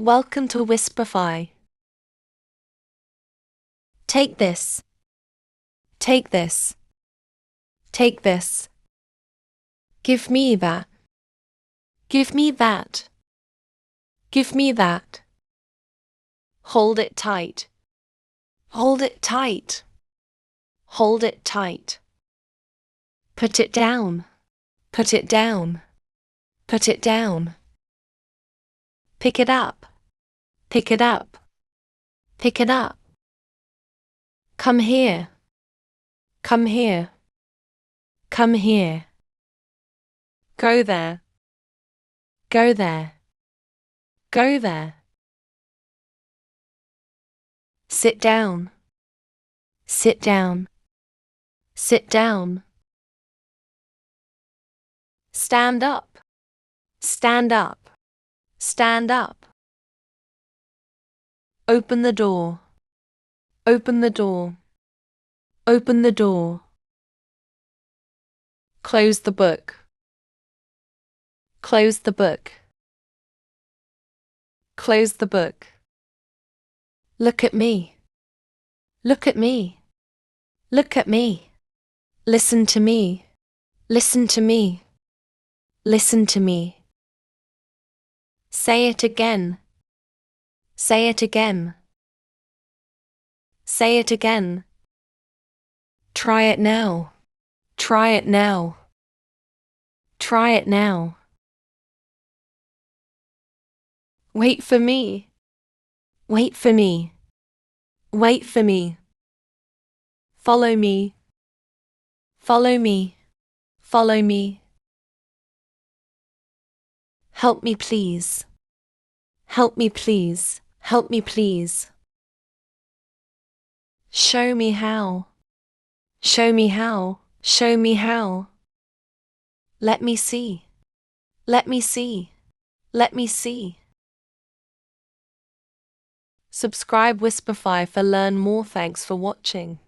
Welcome to Whisperify. Take this. Take this. Take this. Give me that. Give me that. Give me that. Hold it tight. Hold it tight. Hold it tight. Put it down. Put it down. Put it down. Pick it up. Pick it up. Pick it up. Come here. Come here. Come here. Go there. Go there. Go there. Sit down. Sit down. Sit down. Stand up. Stand up. Stand up. Open the door. Open the door. Open the door. Close the book. Close the book. Close the book. Look at me. Look at me. Look at me. Listen to me. Listen to me. Listen to me. Say it again. Say it again. Say it again. Try it now. Try it now. Try it now. Wait for me. Wait for me. Wait for me. Follow me. Follow me. Follow me. Help me please. Help me please. Help me please. Show me how. Show me how. Show me how. Let me see. Let me see. Let me see. Subscribe Whisperify for learn more. Thanks for watching.